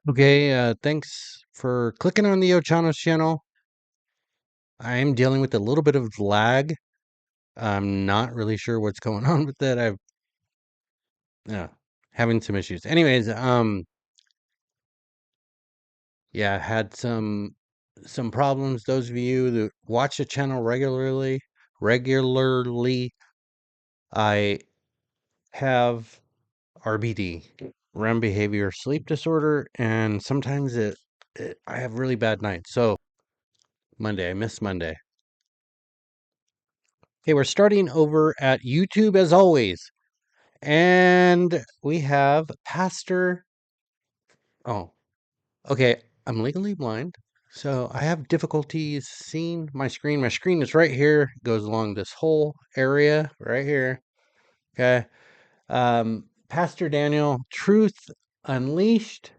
Okay, thanks for clicking on the Ochanos channel. I am dealing with a little bit of lag. I'm not really sure what's going on with that. I've having some issues. Anyways, yeah, had some problems. Those of you that watch the channel regularly, I have RBD, REM behavior sleep disorder, and sometimes I have really bad nights. So Monday, I missed Monday. Okay, we're starting over at YouTube as always. And we have Pastor. Oh, okay. I'm legally blind. So I have difficulties seeing my screen. My screen is right here, goes along this whole area right here. Okay. Pastor Daniel, Truth Unleashed.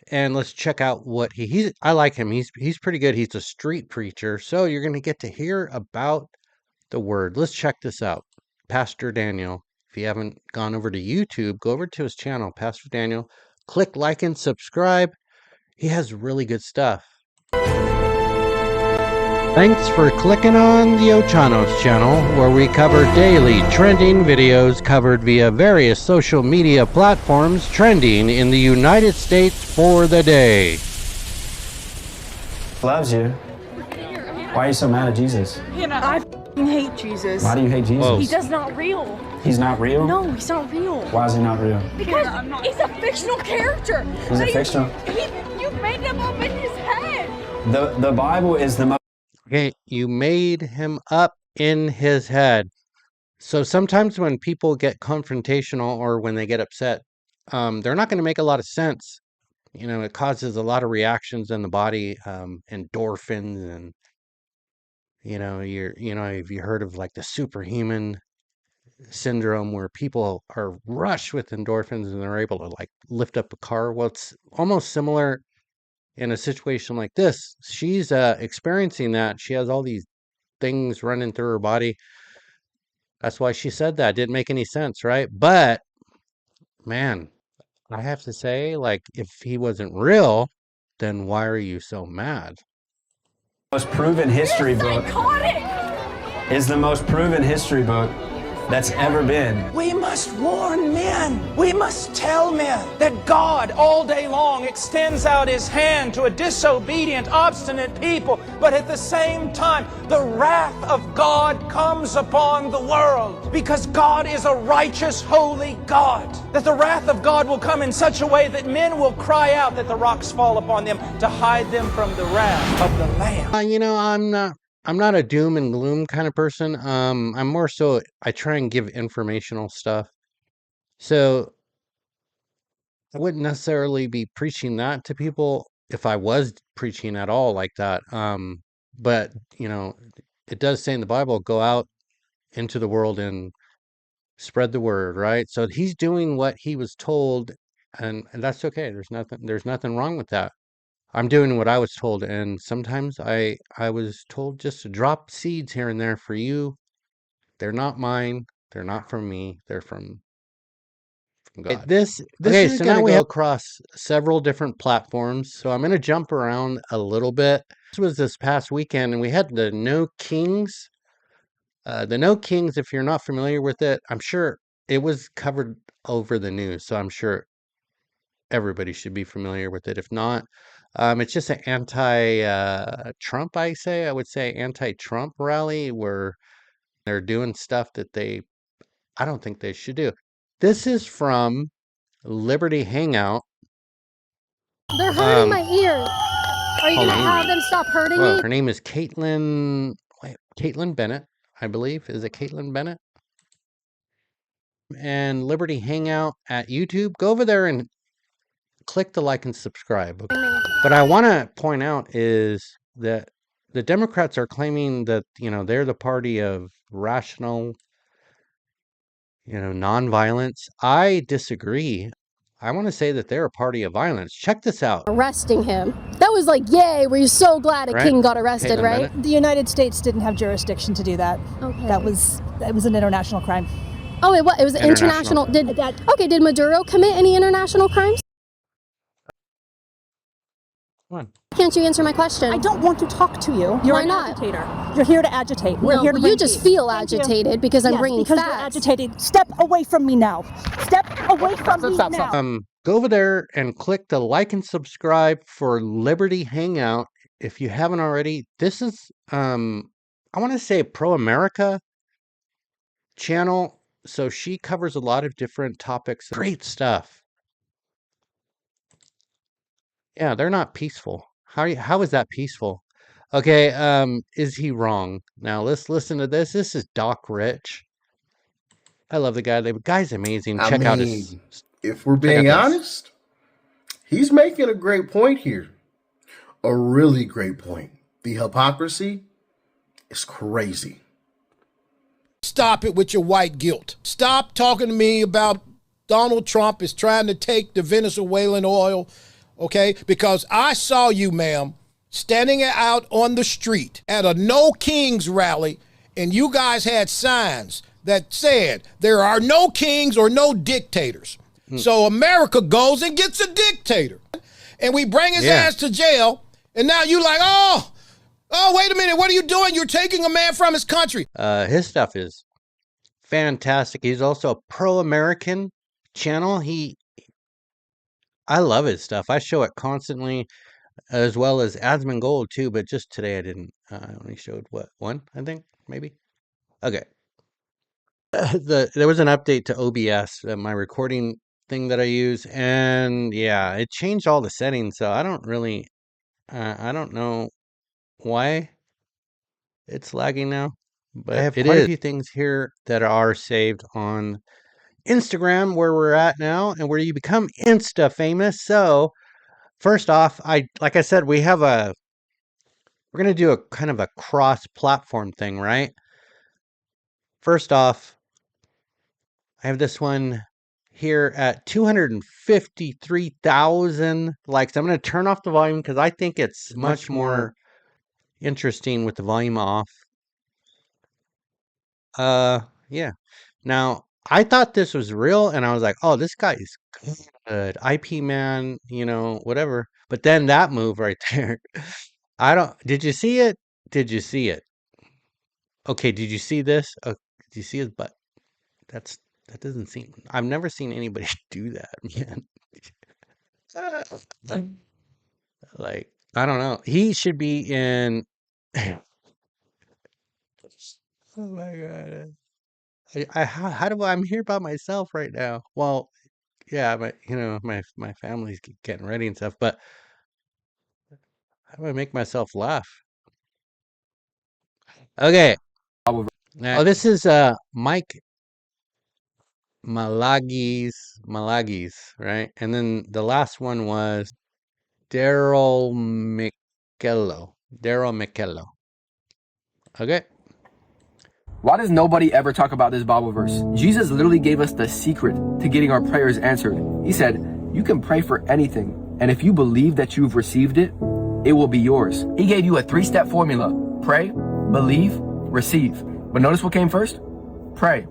And let's check out what he's I like him. He's pretty good. He's a street preacher. So you're gonna get to hear about the word. Let's check this out. Pastor Daniel. If you haven't gone over to YouTube, go over to his channel, Pastor Daniel. Click like and subscribe. He has really good stuff. Thanks for clicking on the Ochanos channel, where we cover daily trending videos covered via various social media platforms trending in the United States for the day. Loves you. Why are you so mad at Jesus? I hate Jesus. Why do you hate Jesus? Whoa. He does not real. He's not real? No, he's not real. Why is he not real? Because he's a fictional character. He's a fictional. You made him up in his head. The Bible is the most. Okay, you made him up in his head. So sometimes when people get confrontational or when they get upset, they're not going to make a lot of sense. You know, it causes a lot of reactions in the body, endorphins, and have you heard of like the superhuman syndrome where people are rushed with endorphins and they're able to like lift up a car? Well, it's almost similar in a situation like this. She's experiencing that. She has all these things running through her body. That's why she said that. Didn't make any sense, right? But man, I have to say, like, if he wasn't real, then why are you so mad? Most proven history book. Is the most proven history book that's ever been. We must warn men. We must tell men that God all day long extends out his hand to a disobedient, obstinate people. But at the same time, the wrath of God comes upon the world because God is a righteous, holy God. That the wrath of God will come in such a way that men will cry out that the rocks fall upon them to hide them from the wrath of the Lamb. I'm not a doom and gloom kind of person. I'm more so I try and give informational stuff. So I wouldn't necessarily be preaching that to people if I was preaching at all like that. But it does say in the Bible, go out into the world and spread the word, right? So he's doing what he was told, and that's okay. There's nothing wrong with that. I'm doing what I was told, and sometimes I was told just to drop seeds here and there for you. They're not mine. They're not from me. They're from God. This okay, so now we go across several different platforms. So I'm going to jump around a little bit. This was this past weekend, and we had the No Kings. The No Kings, if you're not familiar with it, I'm sure it was covered over the news. So I'm sure everybody should be familiar with it. If not, it's just an anti-Trump, I would say anti-Trump rally where they're doing stuff that I don't think they should do. This is from Liberty Hangout. They're hurting my ears. Are you gonna have them stop hurting me? Her name is Caitlin Bennett, I believe. Is it Caitlin Bennett? And Liberty Hangout at YouTube. Go over there and click the like and subscribe. But I want to point out is that the Democrats are claiming that, they're the party of rational, nonviolence. I disagree. I want to say that they're a party of violence. Check this out. Arresting him. That was like, yay, were you so glad a king got arrested, Caitlin right? Bennett. The United States didn't have jurisdiction to do that. Okay. That was an international crime. Oh, it was international. Did Maduro commit any international crimes? Come on. Can't you answer my question? I don't want to talk to you. You're Why an not? agitator. You're here to agitate. We're No, here to you bring just peace. feel Thank you. agitated because I'm Yes, bringing because you're facts. agitated. Step away from me now. Step away from me now. Go over there and click the like and subscribe for Liberty Hangout if you haven't already. This is I want to say Pro America channel, so she covers a lot of different topics. Great stuff. Yeah, they're not peaceful. How is that peaceful? Okay, is he wrong? Now let's listen to this. This is Doc Rich. I love the guy. The guy's amazing. Check out his. If we're being honest, he's making a great point here. A really great point. The hypocrisy is crazy. Stop it with your white guilt. Stop talking to me about Donald Trump is trying to take the Venezuelan oil, okay? Because I saw you, ma'am, standing out on the street at a No Kings rally, and you guys had signs that said there are no kings or no dictators. So America goes and gets a dictator, and we bring his ass to jail, and now you like, oh, wait a minute, what are you doing? You're taking a man from his country. His stuff is fantastic. He's also a pro-American channel. I love his stuff. I show it constantly, as well as Asmongold too, but just today I didn't. I only showed one, I think, maybe. Okay. There was an update to OBS, my recording thing that I use, and yeah, it changed all the settings, so I don't really, I don't know why it's lagging now, but I have quite a few things here that are saved on Instagram, where we're at now, and where you become Insta famous. So first off, like I said, we're gonna do a kind of a cross-platform thing, right? First off, I have this one here at 253,000 likes. I'm going to turn off the volume because I think it's much more interesting with the volume off. Yeah. Now, I thought this was real, and I was like, oh, this guy is good. IP man, whatever. But then that move right there. Did you see it? Did you see it? Okay, did you see this? Did you see his butt? That doesn't seem. I've never seen anybody do that, man. Like, I don't know. He should be in. Oh my god! I'm here by myself right now. Well, yeah, but my family's getting ready and stuff. But how do I make myself laugh? Okay. Oh, this is Mike Malagis, right? And then the last one was Daryl Michello. Okay. Why does nobody ever talk about this Bible verse? Jesus literally gave us the secret to getting our prayers answered. He said, you can pray for anything, and if you believe that you've received it, it will be yours. He gave you a 3-step formula. Pray, believe, receive. But notice what came first? Pray.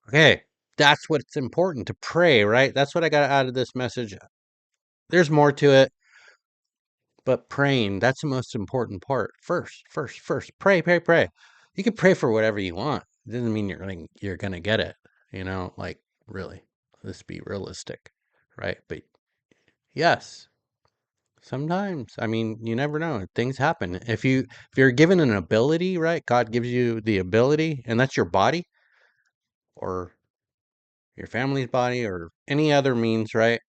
Okay, that's what's important, to pray, right? That's what I got out of this message. There's more to it, but praying, that's the most important part. First, pray. You can pray for whatever you want. It doesn't mean you're gonna get it, like, really. Let's be realistic, right? But yes, sometimes, I mean, you never know. Things happen. If you're given an ability, right? God gives you the ability, and that's your body, or your family's body, or any other means, right?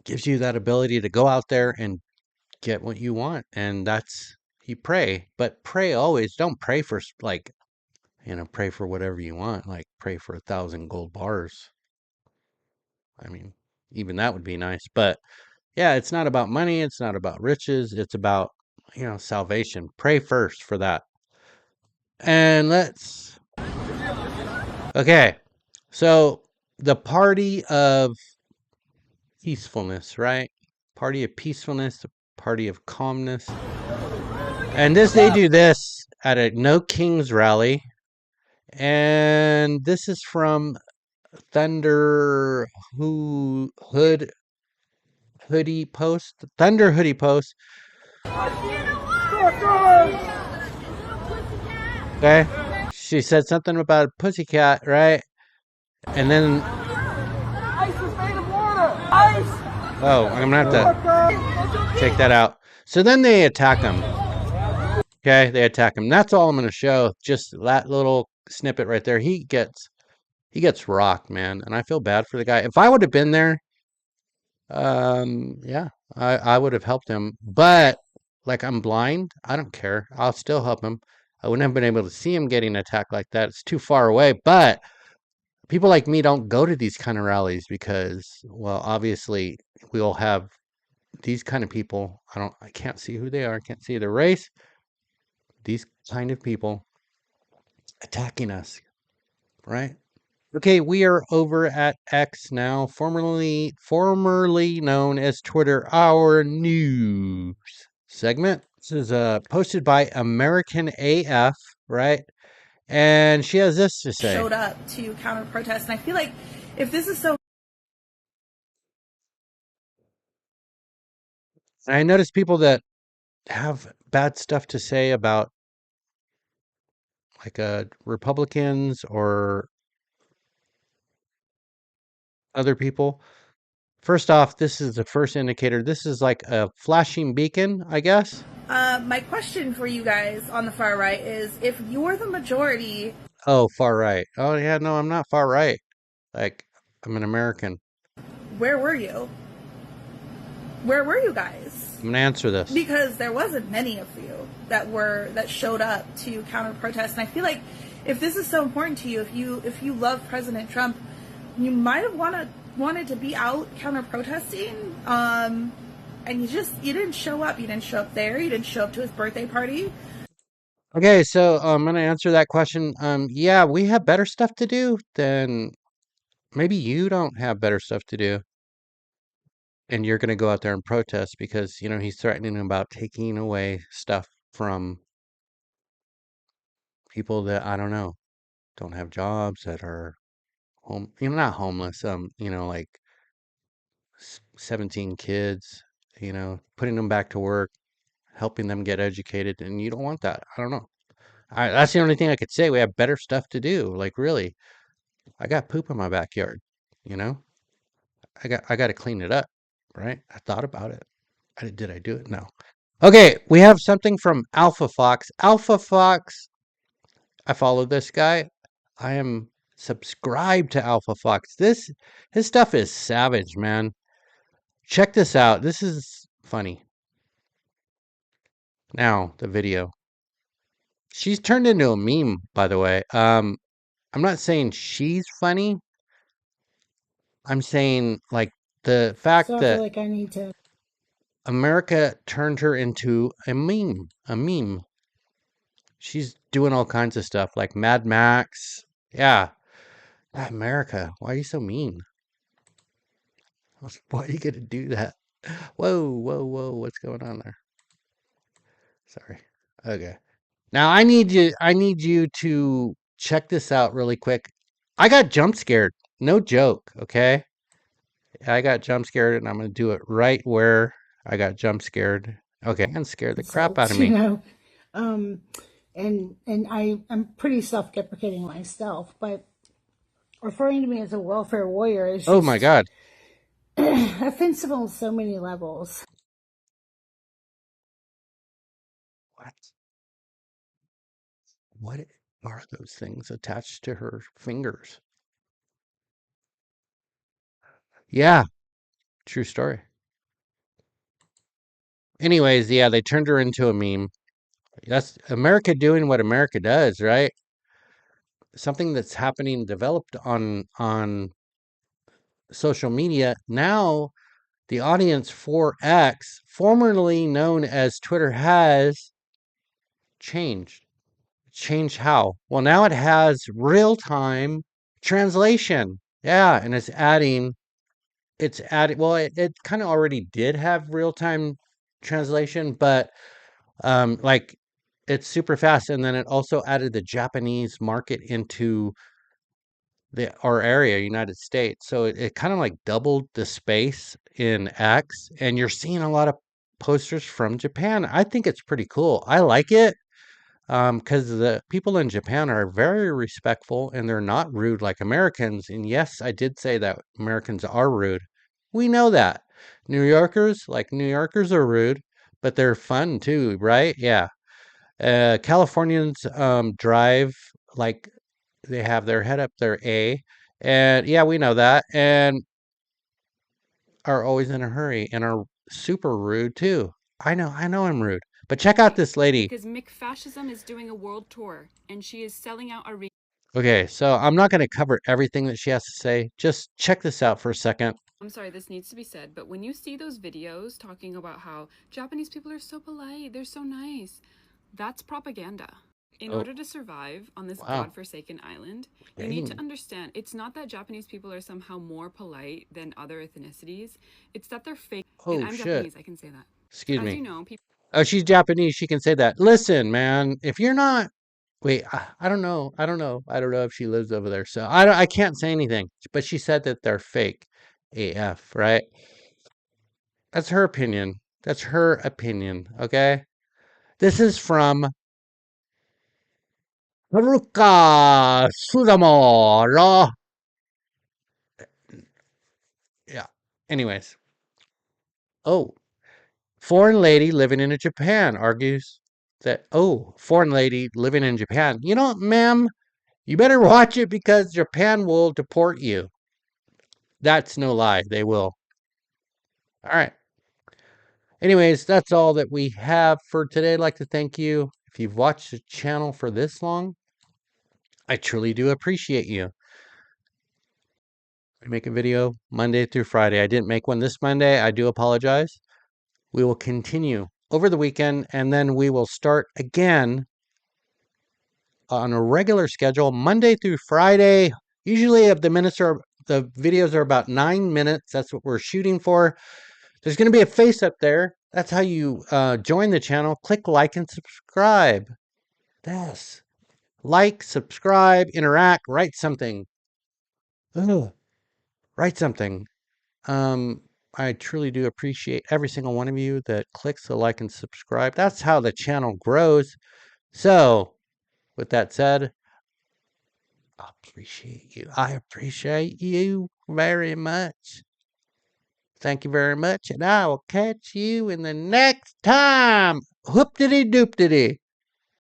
Gives you that ability to go out there and get what you want, and that's, you pray. But pray always. Don't pray for pray for whatever you want, like pray for 1,000 gold bars. I mean, even that would be nice. But yeah, it's not about money, it's not about riches, it's about salvation. Pray first for that. And okay, so the party of peacefulness, right? Party of peacefulness, the party of calmness. And they do this at a No Kings rally. And this is from Thunder Hood hoodie post, Thunder hoodie post. Okay. She said something about a pussycat, right? And then, oh, I'm gonna have to check that out. So then they attack him. Okay, they attack him. That's all I'm gonna show. Just that little snippet right there. He gets rocked, man, and I feel bad for the guy. If I would have been there, yeah, I would have helped him. But like I'm blind, I don't care. I'll still help him. I wouldn't have been able to see him getting attacked like that. It's too far away. But people like me don't go to these kind of rallies because, well, obviously we all have these kind of people. I can't see who they are. I can't see their race. These kind of people attacking us, right? Okay, we are over at X now, formerly known as Twitter, our news segment. This is posted by American AF, right? And she has this to say. Showed up to counter protest, and I feel like if this is so. I notice people that have bad stuff to say about like Republicans or other people. First off, this is the first indicator. This is like a flashing beacon, I guess. My question for you guys on the far right is, if you're the majority. Oh, far right. Oh, yeah, no, I'm not far right. Like, I'm an American. Where were you? Where were you guys? I'm gonna answer this. Because there wasn't many of you that showed up to counter protest, and I feel like if this is so important to you, if you love President Trump, you might have wanted to be out counter protesting. And you didn't show up. You didn't show up there. You didn't show up to his birthday party. Okay, so I'm gonna answer that question. Yeah, we have better stuff to do than maybe you don't have better stuff to do. And you're gonna go out there and protest because, he's threatening about taking away stuff from people that, I don't know, don't have jobs, that are not homeless, like 17 kids, putting them back to work, helping them get educated, and you don't want that. I don't know. That's the only thing I could say. We have better stuff to do. Like, really, I got poop in my backyard, you know? I got to clean it up, right? I thought about it. Did I do it? No. Okay, we have something from Alpha Fox. Alpha Fox, I follow this guy. I am subscribed to Alpha Fox. His stuff is savage, man. Check this out. This is funny. Now, the video. She's turned into a meme, by the way. I'm not saying she's funny. I'm saying, like, the fact So I that feel like I need to. America turned her into a meme. A meme. She's doing all kinds of stuff, like Mad Max. Yeah. America, why are you so mean? Why are you gonna do that? Whoa, whoa, whoa, what's going on there? Sorry. Okay. Now I need you to check this out really quick. I got jump scared. No joke, okay? I got jump scared and I'm gonna do it right where I got jump scared. Okay, and scared the crap out of me. And I'm pretty self-deprecating myself, but referring to me as a welfare warrior is just, oh my God, offensive on so many levels. What are those things attached to her fingers? Yeah, true story. Anyways, yeah, they turned her into a meme. That's America doing what America does, right? Something that's happening, developed on social media. Now, the audience for X, formerly known as Twitter, has changed. Changed how? Well, now it has real-time translation. Yeah, and it's adding, well, it kind of already did have real-time translation, but like, it's super fast. And then it also added the Japanese market into our area, United States. So it kind of like doubled the space in X, and you're seeing a lot of posters from Japan. I think it's pretty cool. I like it because the people in Japan are very respectful and they're not rude like Americans. And yes, I did say that Americans are rude. We know that. New Yorkers, New Yorkers are rude, but they're fun too, right? Yeah. Californians drive like they have their head up their A. And yeah, we know that. And are always in a hurry and are super rude too. I know I'm rude. But check out this lady. Because McFascism is doing a world tour and she is selling out arenas. Okay, so I'm not going to cover everything that she has to say. Just check this out for a second. I'm sorry, this needs to be said, but when you see those videos talking about how Japanese people are so polite, they're so nice, that's propaganda. In order to survive on this godforsaken island, you need to understand it's not that Japanese people are somehow more polite than other ethnicities. It's that they're fake. Oh, and I'm shit. Japanese, I can say that. Excuse As me. you know, people. Oh, she's Japanese. She can say that. Listen, man, if you're not, wait, I don't know. I don't know if she lives over there. So I can't say anything. But she said that they're fake AF, right? That's her opinion. That's her opinion. Okay. This is from Haruka Sudamura. Yeah. Anyways. Oh, foreign lady living in Japan argues that, foreign lady living in Japan. You know, ma'am, you better watch it because Japan will deport you. That's no lie. They will. All right. Anyways, that's all that we have for today. I'd like to thank you. If you've watched the channel for this long, I truly do appreciate you. I make a video Monday through Friday. I didn't make one this Monday. I do apologize. We will continue over the weekend, and then we will start again on a regular schedule, Monday through Friday. Usually the videos are about 9 minutes. That's what we're shooting for. There's going to be a face up there. That's how you join the channel. Click like and subscribe. Yes. Like, subscribe, interact, write something. Write something. I truly do appreciate every single one of you that clicks the like and subscribe. That's how the channel grows. So, with that said, I appreciate you. I appreciate you very much. Thank you very much, and I will catch you in the next time. Whoop-diddy-doop-diddy.